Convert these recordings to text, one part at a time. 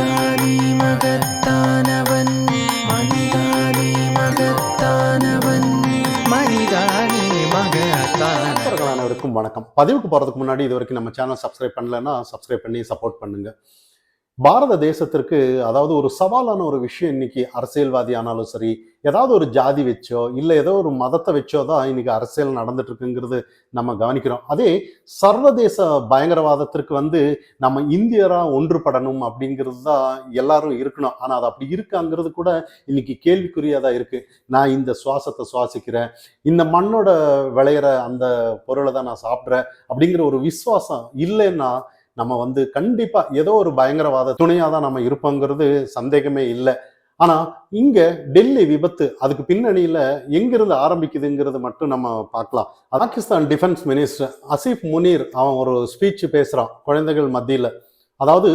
மனிதானே மகத்தானவன், மனிதானே மகத்தானவன், மனிதானே மகத்தானவன். அனைவருக்கும் வணக்கம். பதிவுக்கு போறதுக்கு முன்னாடி இது வரைக்கும் நம்ம சேனல் சப்ஸ்கிரைப் பண்ணலன்னா சப்ஸ்கிரைப் பண்ணி சப்போர்ட் பண்ணுங்க. பாரத தேசத்திற்கு அதாவது ஒரு சவாலான ஒரு விஷயம் இன்னைக்கு அரசியல்வாதி ஆனாலும் சரி, ஏதாவது ஒரு ஜாதி வச்சோ இல்லை ஏதோ ஒரு மதத்தை வச்சோ தான் இன்னைக்கு அரசியல் நடந்துட்டு இருக்குங்கிறது நம்ம கவனிக்கிறோம். அதே சர்வதேச பயங்கரவாதத்திற்கு நம்ம இந்தியரா ஒன்றுபடணும் அப்படிங்கிறது தான் எல்லாரும் இருக்கணும். ஆனா அது அப்படி இருக்காங்கிறது கூட இன்னைக்கு கேள்விக்குறியாதான் இருக்கு. நான் இந்த சுவாசத்தை சுவாசிக்கிறேன், இந்த மண்ணோட விளையிற அந்த பொருளை தான் நான் சாப்பிட்றேன் அப்படிங்கிற ஒரு விசுவாசம் இல்லைன்னா நம்ம கண்டிப்பா ஏதோ ஒரு பயங்கரவாத துணையா தான் நம்ம இருப்போங்கிறது சந்தேகமே இல்லை. ஆனா இங்க டெல்லி விபத்து அதுக்கு பின்னணியில எங்கிருந்து ஆரம்பிக்குதுங்கிறது மட்டும் நம்ம பார்க்கலாம். பாகிஸ்தான் டிஃபென்ஸ் மினிஸ்டர் அசீப் முனீர் அவன் ஒரு ஸ்பீச் பேசுறான் குழந்தைகள் மத்தியில. அதாவது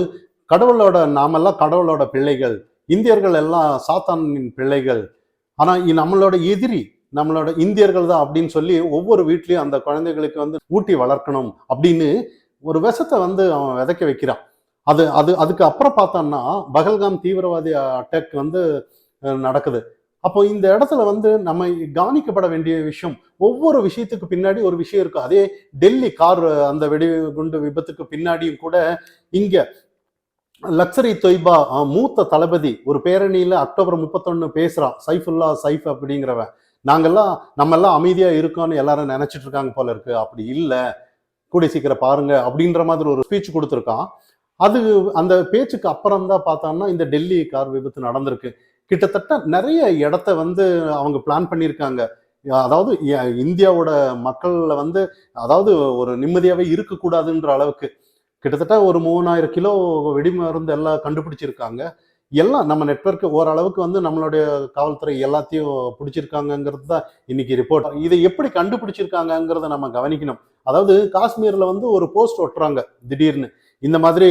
நாமெல்லாம் கடவுளோட பிள்ளைகள், இந்தியர்கள் எல்லாம் சாத்தானின் பிள்ளைகள், ஆனா நம்மளோட எதிரி நம்மளோட இந்தியர்கள் தான் அப்படின்னு சொல்லி ஒவ்வொரு வீட்லயும் அந்த குழந்தைகளுக்கு ஊட்டி வளர்க்கணும் அப்படின்னு ஒரு விஷத்தை அவன் விதைக்க வைக்கிறான். அதுக்கு அப்புறம் பார்த்தோம்னா பகல்காம் தீவிரவாதி அட்டாக் நடக்குது. அப்போ இந்த இடத்துல நம்ம கவனிக்கப்பட வேண்டிய விஷயம், ஒவ்வொரு விஷயத்துக்கு பின்னாடி ஒரு விஷயம் இருக்கு. அதே டெல்லி கார் அந்த வெடிகுண்டு விபத்துக்கு பின்னாடியும் கூட இங்க லக்ஸரி தொய்பா மூத்த தளபதி ஒரு பேரணியில அக்டோபர் 31 பேசுறான். சைஃபுல்லா சைஃப் அப்படிங்கிறவன், நம்ம எல்லாம் அமைதியா இருக்கோம்னு எல்லாரும் நினைச்சிட்டு இருக்காங்க போல இருக்கு, அப்படி இல்லை, கூடி சீக்கிரம் பாருங்க அப்படின்ற மாதிரி ஒரு ஸ்பீச் கொடுத்துருக்கான். அந்த பேச்சுக்கு அப்புறம் தான் பார்த்தோம்னா இந்த டெல்லி கார் விபத்து நடந்திருக்கு. கிட்டத்தட்ட நிறைய இடத்த அவங்க பிளான் பண்ணியிருக்காங்க. அதாவது இந்தியாவோட மக்கள்ல அதாவது ஒரு நிம்மதியாவே இருக்கக்கூடாதுன்ற அளவுக்கு கிட்டத்தட்ட ஒரு 3000 கிலோ வெடிமருந்து எல்லாம் கண்டுபிடிச்சிருக்காங்க. எல்லாம் நம்ம நெட்வொர்க் ஓரளவுக்கு நம்மளுடைய காவல்துறை எல்லாத்தையும் பிடிச்சிருக்காங்கிறது தான் இன்னைக்கு ரிப்போர்ட். இதை எப்படி கண்டுபிடிச்சிருக்காங்கிறத நம்ம கவனிக்கணும். அதாவது காஷ்மீர்ல ஒரு போஸ்ட் ஒட்டுறாங்க திடீர்னு, இந்த மாதிரி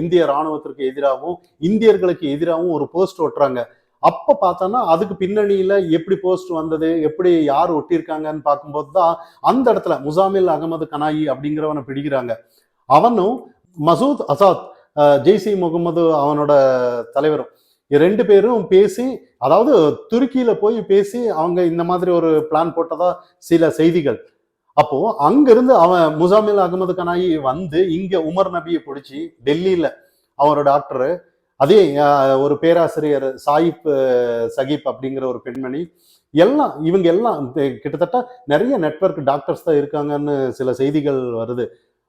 இந்திய ராணுவத்திற்கு எதிராகவும் இந்தியர்களுக்கு எதிராகவும் ஒரு போஸ்ட் ஒட்டுறாங்க. அப்ப பார்த்தோன்னா அதுக்கு பின்னணியில எப்படி போஸ்ட் வந்தது, எப்படி யார் ஒட்டியிருக்காங்கன்னு பார்க்கும்போது தான் அந்த இடத்துல முசாமில் அகமது கனாயி அப்படிங்கிறவனை பிடிக்கிறாங்க. அவனும் மசூத் அசாத் ஜெய்சி முகமது அவனோட தலைவரும் 2 பேரும் பேசி, அதாவது துருக்கியில போய் பேசி அவங்க இந்த மாதிரி ஒரு பிளான் போட்டதா சில செய்திகள். அப்போ அங்கிருந்து அவன் முசாமில் அகமது கனாயி இங்க உமர் நபியை பிடிச்சி டெல்லியில அவரோட டாக்டரு, அதே ஒரு பேராசிரியர் சாயிப் சகிப் அப்படிங்கிற ஒரு பெண்மணி, இவங்க எல்லாம் கிட்டத்தட்ட நிறைய நெட்வொர்க் டாக்டர்ஸ் தான் இருக்காங்கன்னு சில செய்திகள் வருது.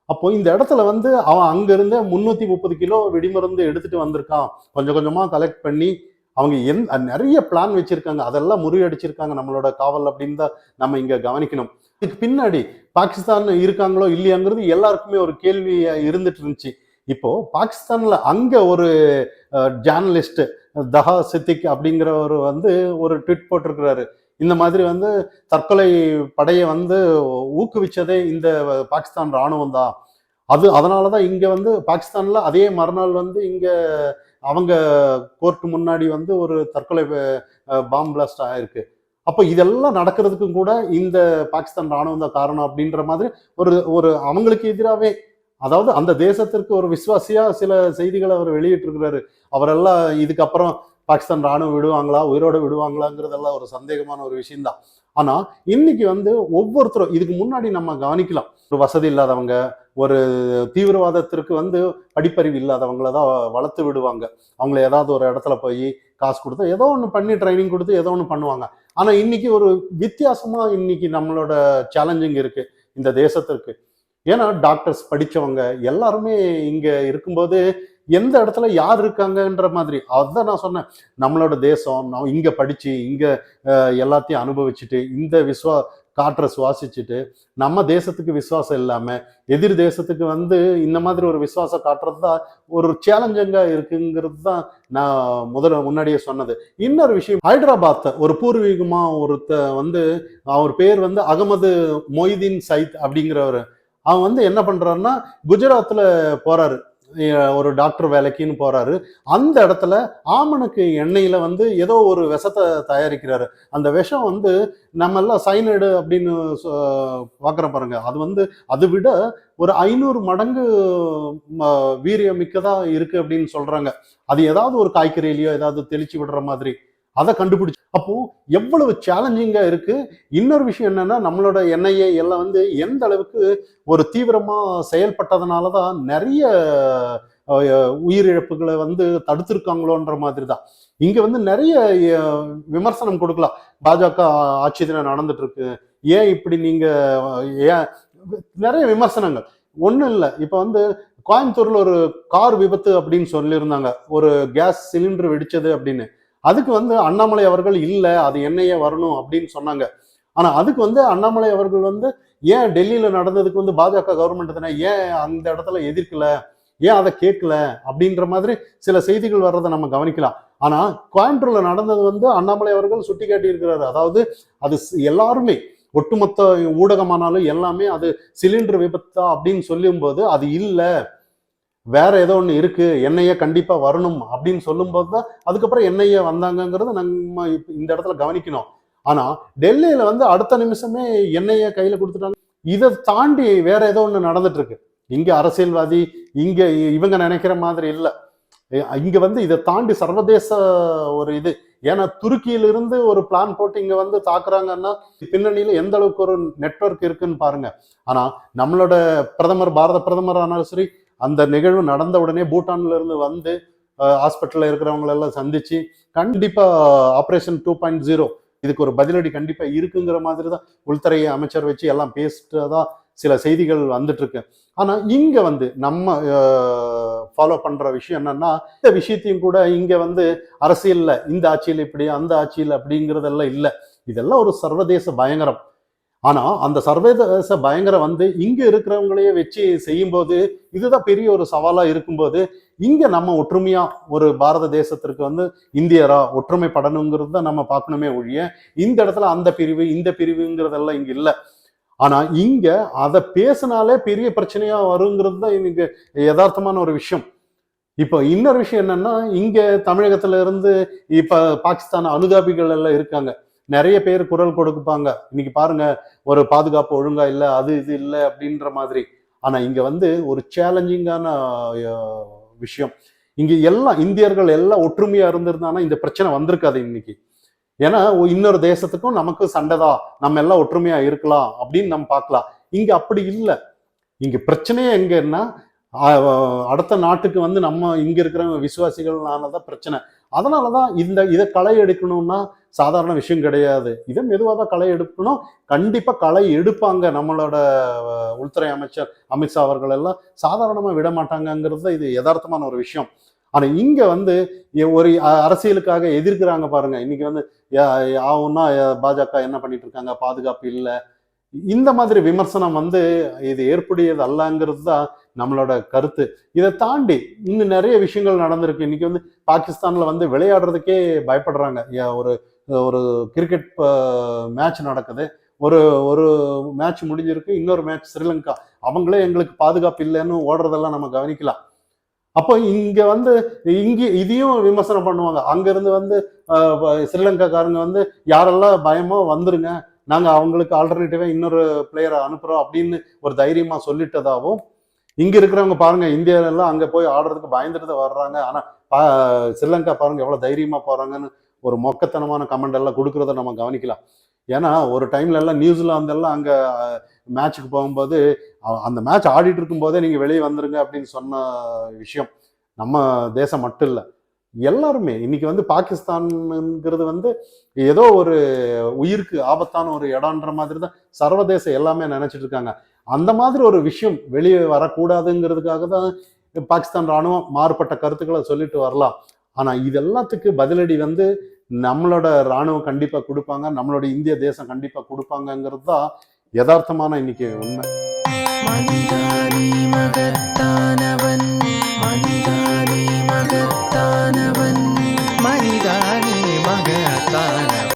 அப்போ இந்த இடத்துல அவன் அங்க இருந்த 330 கிலோ வெடிமருந்து எடுத்துட்டு வந்திருக்கான். கொஞ்சம் கொஞ்சமா கலெக்ட் பண்ணி அவங்க நிறைய பிளான் வச்சிருக்காங்க, அதெல்லாம் முறியடிச்சிருக்காங்க நம்மளோட காவல் அப்படின்னு தான் நம்ம இங்க கவனிக்கணும். இதுக்கு பின்னாடி பாகிஸ்தான் இருக்காங்களோ இல்லையாங்கிறது எல்லாருக்குமே ஒரு கேள்வி இருந்துட்டு இருந்துச்சு. இப்போ பாகிஸ்தான்ல அங்க ஒரு ஜேர்னலிஸ்ட் தஹா சித்திக் அப்படிங்கிறவர் ஒரு ட்வீட் போட்டிருக்கிறாரு. இந்த மாதிரி தற்கொலை படையை ஊக்குவிச்சதே இந்த பாகிஸ்தான் ராணுவம் தான். அதனாலதான் இங்க பாகிஸ்தான்ல அதே மறுநாள் இங்க அவங்க கோர்ட் முன்னாடி ஒரு தற்கொலை பாம் பிளாஸ்ட் ஆயிருக்கு. அப்போ இதெல்லாம் நடக்கிறதுக்கும் கூட இந்த பாகிஸ்தான் ராணுவம் தான் காரணம் அப்படின்ற மாதிரி ஒரு அவங்களுக்கு எதிராகவே, அதாவது அந்த தேசத்திற்கு ஒரு விசுவாசியா சில செய்திகளை அவர் வெளியிட்டு இருக்கிறாரு. அவரெல்லாம் இதுக்கப்புறம் பாகிஸ்தான் ராணுவம் விடுவாங்களா, உயிரோட விடுவாங்களாங்கிறதெல்லாம் ஒரு சந்தேகமான ஒரு விஷயம்தான். ஆனா இன்னைக்கு ஒவ்வொருத்தரும் இதுக்கு முன்னாடி நம்ம கவனிக்கலாம், ஒரு வசதி இல்லாதவங்க, ஒரு தீவிரவாதத்திற்கு படிப்பறிவு இல்லாதவங்களதான் வளர்த்து விடுவாங்க. அவங்கள ஏதாவது ஒரு இடத்துல போய் காசு கொடுத்து ஏதோ ஒன்று பண்ணி ட்ரைனிங் கொடுத்து ஏதோ ஒன்று பண்ணுவாங்க. ஆனா இன்னைக்கு ஒரு வித்தியாசமா இன்னைக்கு நம்மளோட சேலஞ்சிங் இருக்கு இந்த தேசத்திற்கு. ஏன்னா டாக்டர்ஸ் படிச்சவங்க எல்லாருமே இங்க இருக்கும்போது எந்த இடத்துல யார் இருக்காங்கன்ற மாதிரி, அதான் நான் சொன்னேன், நம்மளோட தேசம் நான் இங்க படிச்சு இங்க எல்லாத்தையும் அனுபவிச்சுட்டு இந்த காற்றை சுவாசிச்சுட்டு நம்ம தேசத்துக்கு விசுவாசம் இல்லாம எதிர் தேசத்துக்கு இந்த மாதிரி ஒரு விசுவாசம் காட்டுறது தான் ஒரு சேலஞ்சிங்கா இருக்குங்கிறது தான் நான் முன்னாடியே சொன்னது. இன்னொரு விஷயம், ஹைதராபாத் ஒரு பூர்வீகமா அவர் பேர் அகமது மொய்தீன் சயித் அப்படிங்கிறவர். அவன் என்ன பண்றாருன்னா குஜராத்ல போறாரு. ஒரு டாக்டர் வேலைக்குன்னு போறாரு. அந்த இடத்துல ஆமணக்கு எண்ணெயில வந்து ஏதோ ஒரு விஷத்தை தயாரிக்கிறாரு. அந்த விஷம் வந்து நம்ம எல்லாம் சைனைடு அப்படின்னு பார்க்குற பாருங்க. அது வந்து அதை விட ஒரு 500 மடங்கு வீரியம் மிக்கதா இருக்கு அப்படின்னு சொல்றாங்க. அது ஏதாவது ஒரு காய்கறியிலயோ ஏதாவது தெளிச்சு விடுற மாதிரி அதை கண்டுபிடிச்சு. அப்போ எவ்வளவு சேலஞ்சிங்கா இருக்கு. இன்னொரு விஷயம் என்னன்னா, நம்மளோட என்ஐஏ எல்லாம் வந்து எந்த அளவுக்கு ஒரு தீவிரமா செயல்பட்டதுனாலதான் நிறைய உயிரிழப்புகளை வந்து தடுத்திருக்காங்களோன்ற மாதிரி தான். இங்க வந்து நிறைய விமர்சனம் கொடுக்கலாம். பாஜக ஆட்சி தினம் நடந்துட்டு இருக்கு, ஏன் இப்படி நீங்க ஏன் நிறைய விமர்சனங்கள். ஒண்ணும் இல்லை, இப்ப வந்து கோயம்புத்தூர்ல ஒரு கார் விபத்து அப்படின்னு சொல்லியிருந்தாங்க, ஒரு கேஸ் சிலிண்டர் வெடிச்சது அப்படின்னு. அதுக்கு வந்து அண்ணாமலை அவர்கள் இல்ல அது என்ஐஏ வரணும் அப்படின்னு சொன்னாங்க. ஆனா அதுக்கு வந்து அண்ணாமலை அவர்கள் வந்து ஏன் டெல்லியில நடந்ததுக்கு வந்து பாஜக கவர்மெண்ட் தானே, ஏன் அந்த இடத்துல எதிர்க்கல, ஏன் அதை கேட்கல அப்படின்ற மாதிரி சில செய்திகள் வர்றதை நம்ம கவனிக்கலாம். ஆனா கோயம்புத்தூர்ல நடந்தது வந்து அண்ணாமலை அவர்கள் சுட்டி காட்டி இருக்கிறாரு. அதாவது அது எல்லாருமே ஒட்டுமொத்த ஊடகமானாலும் எல்லாமே அது சிலிண்டர் விபத்தா அப்படின்னு சொல்லும் போது அது இல்ல, வேற ஏதோ ஒண்ணு இருக்கு, என்ஐஏ கண்டிப்பா வரணும் அப்படின்னு சொல்லும் போதுதான் அதுக்கப்புறம் என்ஐஏ வந்தாங்கிறத நம்ம இந்த இடத்துல கவனிக்கணும். ஆனா டெல்லியில வந்து அடுத்த நிமிஷமே என்ஐஏ கையில கொடுத்துட்டாங்க. இதை தாண்டி வேற ஏதோ ஒண்ணு நடந்துட்டு இருக்கு. இங்க அரசியல்வாதி இங்க இவங்க நினைக்கிற மாதிரி இல்ல. இங்க வந்து இதை தாண்டி சர்வதேச ஒரு இது. ஏன்னா துருக்கியிலிருந்து ஒரு பிளான் போட்டு இங்க வந்து தாக்குறாங்கன்னா பின்னணியில எந்த அளவுக்கு ஒரு நெட்வொர்க் இருக்குன்னு பாருங்க. ஆனா நம்மளோட பிரதமர், பாரத பிரதமர் ஆனாலும் சரி, அந்த நிகழ்வு நடந்த உடனே பூட்டான்ல இருந்து வந்து ஹாஸ்பிட்டல்ல இருக்கிறவங்க எல்லாம் சந்திச்சு கண்டிப்பா ஆபரேஷன் 2.0 இதுக்கு ஒரு பதிலடி கண்டிப்பா இருக்குங்கிற மாதிரி தான் உள்துறை அமைச்சர் வச்சு எல்லாம் பேசிட்டதா சில செய்திகள் வந்துட்டு இருக்கு. ஆனா இங்க வந்து நம்ம ஃபாலோ பண்ற விஷயம் என்னன்னா, இந்த விஷயத்தையும் கூட இங்க வந்து அரசியல்ல இந்த ஆட்சியில் இப்படி அந்த ஆட்சியில் அப்படிங்கிறதெல்லாம் இல்லை. இதெல்லாம் ஒரு சர்வதேச பயங்கரம். ஆனா அந்த சர்வதேச பயங்கரம் வந்து இங்க இருக்கிறவங்களையே வச்சு செய்யும் போது இதுதான் பெரிய ஒரு சவாலா இருக்கும்போது, இங்க நம்ம ஒற்றுமையா ஒரு பாரத தேசத்திற்கு வந்து இந்தியரா ஒற்றுமைப்படணுங்கிறது தான் நம்ம பார்க்கணுமே ஒழிய, இந்த இடத்துல அந்த பிரிவு இந்த பிரிவுங்கிறதெல்லாம் இங்க இல்லை. ஆனா இங்க அதை பேசினாலே பெரிய பிரச்சனையா வருங்கிறது தான் இன்னைக்கு யதார்த்தமான ஒரு விஷயம். இப்போ இன்னொரு விஷயம் என்னன்னா, இங்க தமிழகத்துல இருந்து இப்ப பாகிஸ்தான் அனுதாபிகள் எல்லாம் இருக்காங்க. நிறைய பேர் குரல் கொடுப்பாங்க, இன்னைக்கு பாருங்க ஒரு பாதுகாப்பு ஒழுங்கா இல்லை, அது இது இல்லை அப்படின்ற மாதிரி. ஆனா இங்க வந்து ஒரு சேலஞ்சிங்கான விஷயம். இங்க எல்லாம் இந்தியர்கள் எல்லாம் ஒற்றுமையா இருந்திருந்தானா இந்த பிரச்சனை வந்திருக்காது இன்னைக்கு. ஏன்னா இன்னொரு தேசத்துக்கும் நமக்கு சண்டைதான், நம்ம எல்லாம் ஒற்றுமையா இருக்கலாம் அப்படின்னு நம்ம பார்க்கலாம். இங்க அப்படி இல்லை. இங்க பிரச்சனையே எங்கன்னா அடுத்த நாட்டுக்கு வந்து நம்ம இங்க இருக்கிற விசுவாசிகள்னாலதான் பிரச்சனை. அதனாலதான் இதை களை எடுக்கணும்னா சாதாரண விஷயம் கிடையாது. இதை மெதுவாக தான் களை எடுக்கணும். கண்டிப்பா களை எடுப்பாங்க. நம்மளோட உள்துறை அமைச்சர் அமித்ஷா அவர்கள் எல்லாம் சாதாரணமா விட மாட்டாங்கிறது இது யதார்த்தமான ஒரு விஷயம். ஆனா இங்க வந்து ஒரு அரசியலுக்காக எதிர்க்கிறாங்க பாருங்க. இன்னைக்கு வந்து ஆகும்னா பாஜக என்ன பண்ணிட்டு இருக்காங்க, பாதுகாப்பு இல்லை, இந்த மாதிரி விமர்சனம் வந்து இது ஏற்புடையது அல்லங்கிறது தான் நம்மளோட கருத்து. இதை தாண்டி இன்னும் நிறைய விஷயங்கள் நடந்திருக்கு. இன்னைக்கு வந்து பாகிஸ்தான்ல வந்து விளையாடுறதுக்கே பயப்படுறாங்க. ஒரு ஒரு கிரிக்கெட் மேட்ச் நடக்குது, ஒரு ஒரு மேட்ச் முடிஞ்சிருக்கு, இன்னொரு மேட்ச் ஸ்ரீலங்கா, அவங்களே எங்களுக்கு பாதுகாப்பு இல்லைன்னு ஓடுறதெல்லாம் நம்ம கவனிக்கலாம். அப்போ இங்க வந்து இதையும் விமர்சனம் பண்ணுவாங்க. அங்க இருந்து வந்து ஸ்ரீலங்காக்காரங்க வந்து யாரெல்லாம் பயமோ வந்துருங்க, நாங்க அவங்களுக்கு ஆல்டர்னேட்டிவா இன்னொரு பிளேயரை அனுப்புறோம் அப்படின்னு ஒரு தைரியமா சொல்லிட்டதாகவும், இங்க இருக்கிறவங்க பாருங்க இந்தியாவில அங்க போய் ஆடுறதுக்கு பயந்துட்டு வர்றாங்க, ஆனா ஸ்ரீலங்கா பாருங்க எவ்வளவு தைரியமா போறாங்கன்னு ஒரு மொக்கத்தனமான கமெண்ட் எல்லாம் கொடுக்கறத நம்ம கவனிக்கலாம். ஏன்னா ஒரு டைம்ல எல்லாம் நியூசிலாந்து எல்லாம் அங்க மேட்சுக்கு போகும்போது அந்த மேட்ச் ஆடிட்டு இருக்கும் போதே நீங்க வெளியே வந்துருங்க அப்படின்னு சொன்ன விஷயம் நம்ம தேசம் மட்டும் இல்லை, எல்லாருமே. இன்னைக்கு வந்து பாகிஸ்தான்ங்கிறது வந்து ஏதோ ஒரு உயிருக்கு ஆபத்தான ஒரு இடம்ன்ற மாதிரி தான் சர்வதேசம் எல்லாமே நினைச்சிட்டு இருக்காங்க. அந்த மாதிரி ஒரு விஷயம் வெளியே வரக்கூடாதுங்கிறதுக்காக தான் பாகிஸ்தான் ராணுவம் மாறுபட்ட கருத்துக்களை சொல்லிட்டு வரலாம். ஆனா இது எல்லாத்துக்கு பதிலடி வந்து நம்மளோட ராணுவம் கண்டிப்பா கொடுப்பாங்க, நம்மளோட இந்திய தேசம் கண்டிப்பா கொடுப்பாங்கிறது தான் யதார்த்தமான இன்னைக்கு உண்மை.